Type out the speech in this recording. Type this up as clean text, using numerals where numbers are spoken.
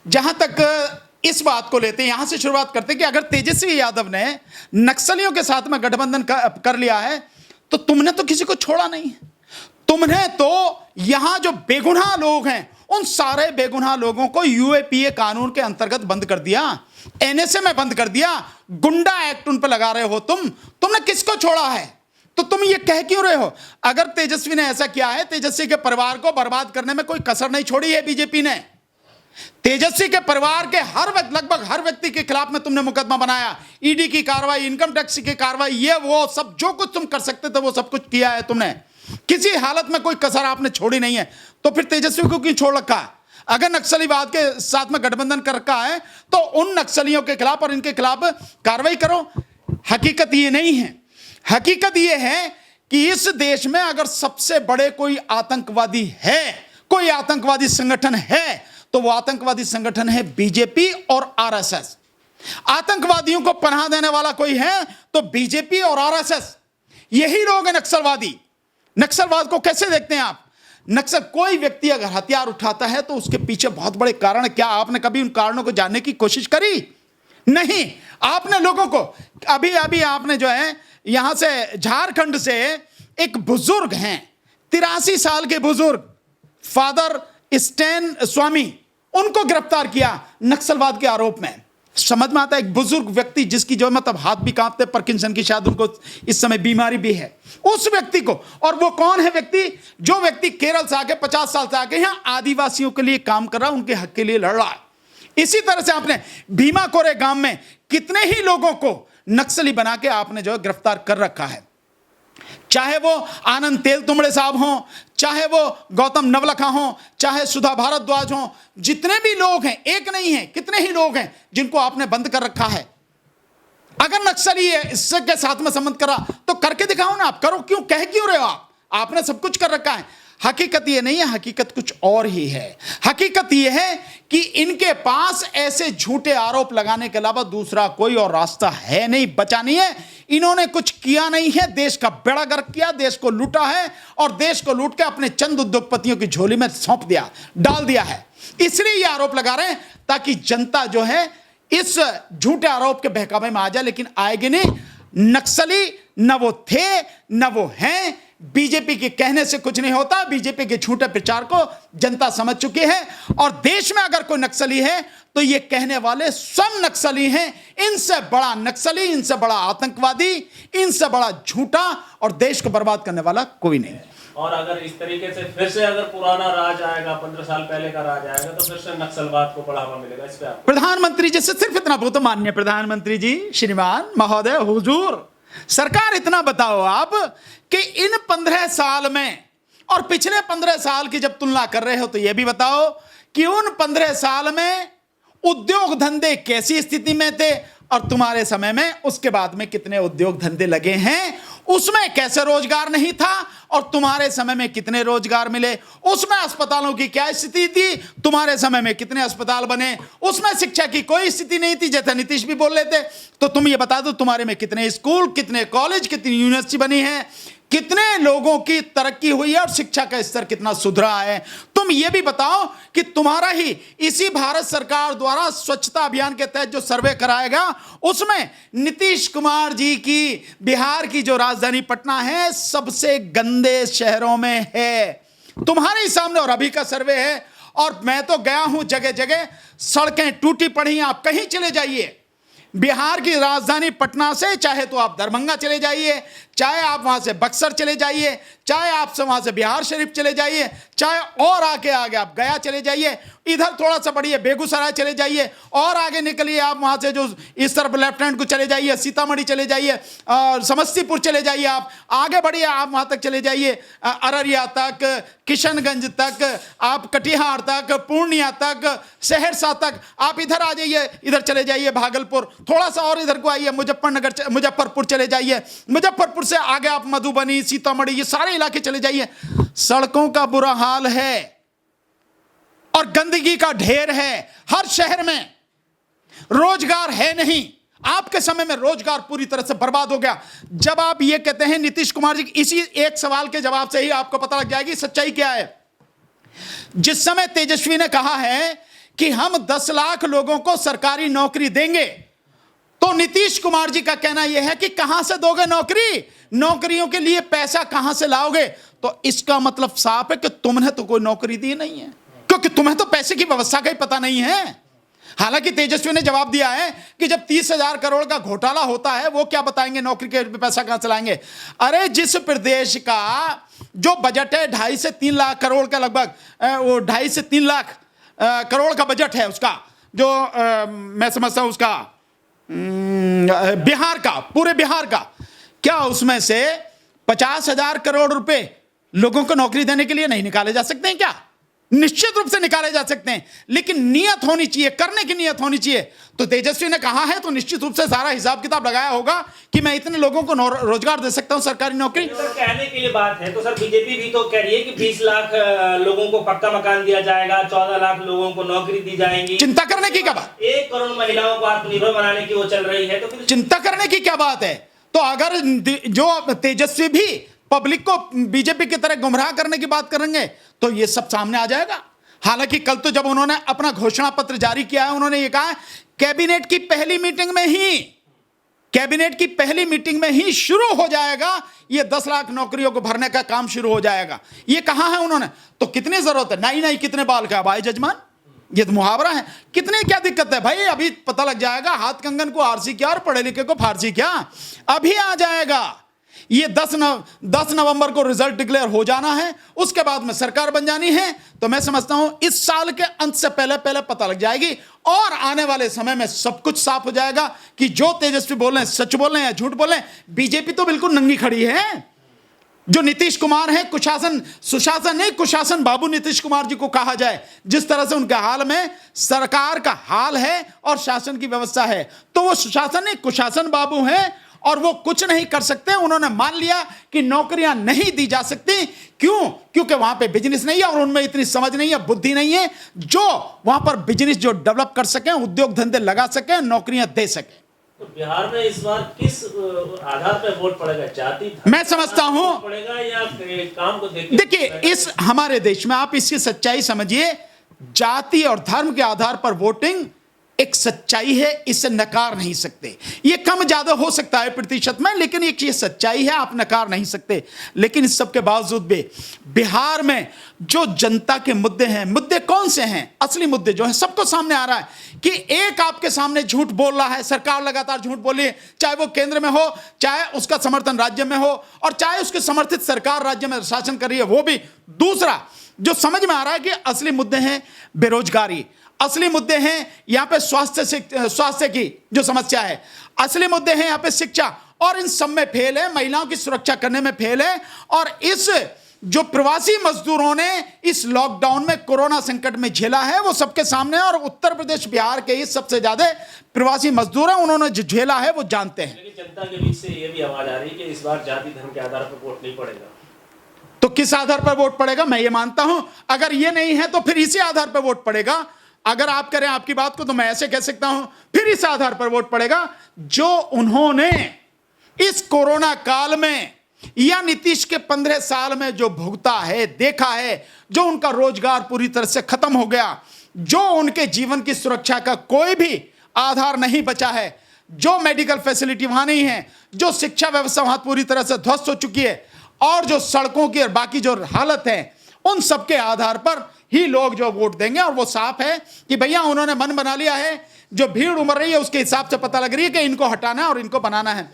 जहां तक इस बात को लेते हैं, यहां से शुरुआत करते हैं कि अगर तेजस्वी यादव ने नक्सलियों के साथ में गठबंधन कर लिया है तो तुमने तो किसी को छोड़ा नहीं। तुमने तो यहां जो बेगुनाह लोग हैं उन सारे बेगुनाह लोगों को यूएपीए कानून के अंतर्गत बंद कर दिया, एनएसए में बंद कर दिया, गुंडा एक्ट उन पर लगा रहे हो। तुमने किसको छोड़ा है? तो तुम ये कह क्यों रहे हो? अगर तेजस्वी ने ऐसा किया है, तेजस्वी के परिवार को बर्बाद करने में कोई कसर नहीं छोड़ी है बीजेपी ने। तेजस्वी के परिवार के लगभग हर व्यक्ति के खिलाफ में तुमने मुकदमा बनाया, ईडी की कार्रवाई, इनकम टैक्स की कार्रवाई, ये वो सब जो कुछ तुम कर सकते थे वो सब कुछ किया है तुमने। किसी हालत में कोई कसर आपने छोड़ी नहीं है। तो फिर तेजस्वी को क्यों छोड़ रखा है? अगर नक्सलीवाद के साथ में गठबंधन कर रखा है तो उन नक्सलियों के खिलाफ और इनके खिलाफ कार्रवाई करो। हकीकत ये नहीं है। हकीकत ये है कि इस देश में अगर सबसे बड़े कोई आतंकवादी है, कोई आतंकवादी संगठन है, तो वो आतंकवादी संगठन है बीजेपी और आरएसएस। आतंकवादियों को पनाह देने वाला कोई है तो बीजेपी और आरएसएस, यही लोग हैं नक्सलवादी। नक्सलवाद को कैसे देखते हैं आप? नक्सल, कोई व्यक्ति अगर हथियार उठाता है तो उसके पीछे बहुत बड़े कारण। क्या आपने कभी उन कारणों को जानने की कोशिश करी? नहीं। आपने लोगों को अभी आपने जो है यहां से झारखंड से एक बुजुर्ग हैं, 83 साल के बुजुर्ग फादर स्टैन स्वामी, उनको गिरफ्तार किया नक्सलवाद के आरोप में। समझ में आता है, एक बुजुर्ग व्यक्ति जिसकी जो मतलब हाथ भी कांपते, पार्किंसन की शायद उनको इस समय बीमारी भी है, उस व्यक्ति को। और वो कौन है व्यक्ति? जो व्यक्ति केरल से आके 50 साल से आके यहां आदिवासियों के लिए काम कर रहा, उनके हक के लिए लड़ रहा है। इसी तरह से आपने भीमा कोरे गांव में कितने ही लोगों को नक्सली बना के आपने जो है गिरफ्तार कर रखा है। चाहे वो आनंद तेलतुंबड़े साहब हों, चाहे वो गौतम नवलखा हों, चाहे सुधा भारद्वाज हों, जितने भी लोग हैं, एक नहीं है, कितने ही लोग हैं जिनको आपने बंद कर रखा है। अगर नक्सली है इससे के साथ में संबंध करा तो करके दिखाओ ना। आप करो क्यों, कह क्यों रहे हो आप? आपने सब कुछ कर रखा है। हकीकत ये नहीं है, हकीकत कुछ और ही है। हकीकत ये है कि इनके पास ऐसे झूठे आरोप लगाने के अलावा दूसरा कोई और रास्ता है नहीं, बचा नहीं है। इन्होंने कुछ किया नहीं है, देश का बेड़ा गर्क किया, देश को लूटा है और देश को लूट के अपने चंद उद्योगपतियों की झोली में सौंप दिया, डाल दिया है। इसलिए ये आरोप लगा रहे हैं ताकि जनता जो है इस झूठे आरोप के बहकावे में आ जाए, लेकिन आएगी नहीं। नक्सली न वो थे न वो हैं। बीजेपी के कहने से कुछ नहीं होता। बीजेपी के झूठे प्रचार को जनता समझ चुकी है और देश में अगर कोई नक्सली है तो ये कहने वाले स्वयं नक्सली हैं। इनसे बड़ा नक्सली, इनसे बड़ा आतंकवादी, इनसे बड़ा झूठा और देश को बर्बाद करने वाला कोई नहीं। और अगर इस तरीके से फिर से अगर पुराना राज आएगा, 15 साल पहले का राज आएगा, तो फिर से नक्सलवाद को बढ़ावा मिलेगा। इस पे आप प्रधानमंत्री जी से सिर्फ इतना बहुत, माननीय प्रधानमंत्री जी, श्रीमान महोदय, हुजूर, सरकार, इतना बताओ आप कि इन 15 साल में और पिछले 15 साल की जब तुलना कर रहे हो तो यह भी बताओ कि उन 15 साल में उद्योग धंधे कैसी स्थिति में थे और तुम्हारे समय में उसके बाद में कितने उद्योग धंधे लगे हैं। उसमें कैसे रोजगार नहीं था और तुम्हारे समय में कितने रोजगार मिले। उसमें अस्पतालों की क्या स्थिति थी, तुम्हारे समय में कितने अस्पताल बने। उसमें शिक्षा की कोई स्थिति नहीं थी, जैसे नीतीश भी बोल रहे थे। तो तुम ये बता दो तुम्हारे में कितने स्कूल, कितने कॉलेज, कितनी यूनिवर्सिटी बनी है, कितने लोगों की तरक्की हुई है और शिक्षा का स्तर कितना सुधरा है। तुम ये भी बताओ कि तुम्हारा ही इसी भारत सरकार द्वारा स्वच्छता अभियान के तहत जो सर्वे कराएगा उसमें नीतीश कुमार जी की बिहार की जो राजधानी पटना है सबसे गंदे शहरों में है, तुम्हारे ही सामने। और अभी का सर्वे है और मैं तो गया हूं जगह जगह, सड़कें टूटी पड़ी। आप कहीं चले जाइए बिहार की राजधानी पटना से, चाहे तो आप दरभंगा चले जाइए, चाहे आप वहां से बक्सर चले जाइए, चाहे आप से वहां से बिहार शरीफ चले जाइए, चाहे और आगे आप गया चले जाइए, इधर थोड़ा सा बढ़िए बेगूसराय चले जाइए और आगे निकलिए आप वहां से जो इस तरफ लेफ्ट हैंड को चले जाइए, सीतामढ़ी चले जाइए और समस्तीपुर चले जाइए, आप आगे बढ़िए, आप वहां तक चले जाइए, अररिया तक, किशनगंज तक, आप कटिहार तक, पूर्णिया तक, सहरसा तक, आप इधर आ जाइए, इधर चले जाइए भागलपुर, थोड़ा सा और इधर को आइए मुजफ्फरपुर चले जाइए, मुजफ्फरपुर से आगे आप मधुबनी, सीतामढ़ी, ये सारे इलाके चले जाइए। सड़कों का बुरा हाल है और गंदगी का ढेर है हर शहर में। रोजगार है नहीं। आपके समय में रोजगार पूरी तरह से बर्बाद हो गया। जब आप ये कहते हैं नीतीश कुमार जी, इसी एक सवाल के जवाब से ही आपको पता लग जाएगी सच्चाई क्या है। जिस समय तेजस्वी ने कहा है कि हम 10 लाख लोगों को सरकारी नौकरी देंगे, तो नीतीश कुमार जी का कहना यह है कि कहां से दोगे नौकरी, नौकरियों के लिए पैसा कहां से लाओगे। तो इसका मतलब साफ है कि तुमने तो कोई नौकरी दी नहीं है, क्योंकि तुम्हें तो पैसे की व्यवस्था का ही पता नहीं है। हालांकि तेजस्वी ने जवाब दिया है कि जब 30,000 करोड़ का घोटाला होता है, वो क्या बताएंगे नौकरी के पैसा कहां चलाएंगे। अरे जिस प्रदेश का जो बजट है 2.5 से 3 लाख करोड़ का, लगभग वो 2.5 से 3 लाख करोड़ का बजट है उसका, जो मैं समझता हूं उसका बिहार का, पूरे बिहार का, क्या उसमें से 50,000 करोड़ रुपए लोगों को नौकरी देने के लिए नहीं निकाले जा सकते हैं क्या? निश्चित रूप से निकाले जा सकते हैं, लेकिन नियत होनी चाहिए, करने की नियत होनी चाहिए। तो तेजस्वी ने कहा है तो निश्चित रूप से सारा हिसाब किताब लगाया होगा कि मैं इतने लोगों को रोजगार दे सकता हूं, सरकारी नौकरी। सर कहने के लिए बात है, तो सर बीजेपी भी तो कह रही है कि 20 लाख लोगों को पक्का मकान दिया जाएगा, 14 लाख लोगों को नौकरी दी जाएगी। चिंता करने की क्या बात, 1 करोड़ महिलाओं को आत्मनिर्भर बनाने की वो चल रही है, तो फिर चिंता करने की क्या बात है। तो अगर जो तेजस्वी भी पब्लिक को बीजेपी की तरह गुमराह करने की बात करेंगे तो ये सब सामने आ जाएगा। हालांकि कल तो जब उन्होंने अपना घोषणा पत्र जारी किया है, उन्होंने ये कहा कैबिनेट की पहली मीटिंग में ही शुरू हो जाएगा, ये 10 लाख नौकरियों को भरने का काम शुरू हो जाएगा। ये कहा है उन्होंने, तो कितनी जरूरत है, नहीं कितने बाल का भाई जजमान, ये तो मुहावरा है, कितने क्या दिक्कत है भाई, अभी पता लग जाएगा। हाथ कंगन को आरसी क्या और पढ़े लिखे को फारसी क्या, अभी आ जाएगा। ये 10 नवंबर को रिजल्ट डिक्लेयर हो जाना है, उसके बाद में सरकार बन जानी है। तो मैं समझता हूं इस साल के अंत से पहले पता लग जाएगी, और आने वाले समय में सब कुछ साफ हो जाएगा कि जो तेजस्वी बोल रहे हैं सच बोल रहे हैं या झूठ बोल रहे हैं। बीजेपी तो बिल्कुल नंगी खड़ी है। जो नीतीश कुमार है, सुशासन नहीं कुशासन बाबू नीतीश कुमार जी को कहा जाए, जिस तरह से उनके हाल में सरकार का हाल है और शासन की व्यवस्था है, तो वो सुशासन नहीं कुशासन बाबू है और वो कुछ नहीं कर सकते। उन्होंने मान लिया कि नौकरियां नहीं दी जा सकती, क्यों? क्योंकि वहां पे बिजनेस नहीं है और उनमें इतनी समझ नहीं है, बुद्धि नहीं है जो वहां पर बिजनेस जो डेवलप कर सकें, उद्योग धंधे लगा सकें, नौकरियां दे सकें। तो बिहार में इस बार किस आधार पर वोट पड़ेगा, जाति मैं समझता हूं पड़ेगा या काम को देख के? देखिए, इस हमारे देश में आप इसकी सच्चाई समझिए, जाति और धर्म के आधार पर वोटिंग एक सच्चाई है, इसे नकार नहीं सकते। ये कम ज्यादा हो सकता है प्रतिशत में, लेकिन एक ये सच्चाई है, आप नकार नहीं सकते। लेकिन इस सब के बावजूद भी बिहार में जो जनता के मुद्दे हैं, मुद्दे कौन से हैं, असली मुद्दे जो हैं, सबको सामने आ रहा है कि एक आपके सामने झूठ बोल रहा है, सरकार लगातार झूठ बोली है, चाहे वो केंद्र में हो, चाहे उसका समर्थन राज्य में हो, और चाहे उसके समर्थित सरकार राज्य में शासन कर रही है, वो भी। दूसरा जो समझ में आ रहा है कि असली मुद्दे हैं बेरोजगारी, असली मुद्दे हैं यहां पे स्वास्थ्य की जो समस्या है, असली मुद्दे हैं यहां पे शिक्षा, और इन सब में फेल है, महिलाओं की सुरक्षा करने में फेल है। और इस जो प्रवासी मजदूरों ने इस लॉकडाउन में कोरोना संकट में झेला है, वो सबके सामने है। और उत्तर प्रदेश बिहार के ही सबसे ज्यादा प्रवासी मजदूर हैं, उन्होंने जो झेला है वो जानते हैं। लेकिन जनता के बीच से ये भी आवाज आ रही है कि इस बार जाति धर्म के आधार पर वोट नहीं पड़ेगा। तो किस आधार पर वोट पड़ेगा? मैं ये मानता हूं अगर ये नहीं है तो फिर इसी आधार पर वोट पड़ेगा। अगर आप करें आपकी बात को तो मैं ऐसे कह सकता हूं, फिर इस आधार पर वोट पड़ेगा जो उन्होंने इस कोरोना काल में या नीतीश के 15 साल में जो भुगता है, देखा है, जो उनका रोजगार पूरी तरह से खत्म हो गया, जो उनके जीवन की सुरक्षा का कोई भी आधार नहीं बचा है, जो मेडिकल फैसिलिटी वहां नहीं है, जो शिक्षा व्यवस्था वहां पूरी तरह से ध्वस्त हो चुकी है, और जो सड़कों की और बाकी जो हालत है, उन सब के आधार पर ही लोग जो वोट देंगे। और वो साफ है कि भैया उन्होंने मन बना लिया है, जो भीड़ उमड़ रही है उसके हिसाब से पता लग रही है कि इनको हटाना है और इनको बनाना है।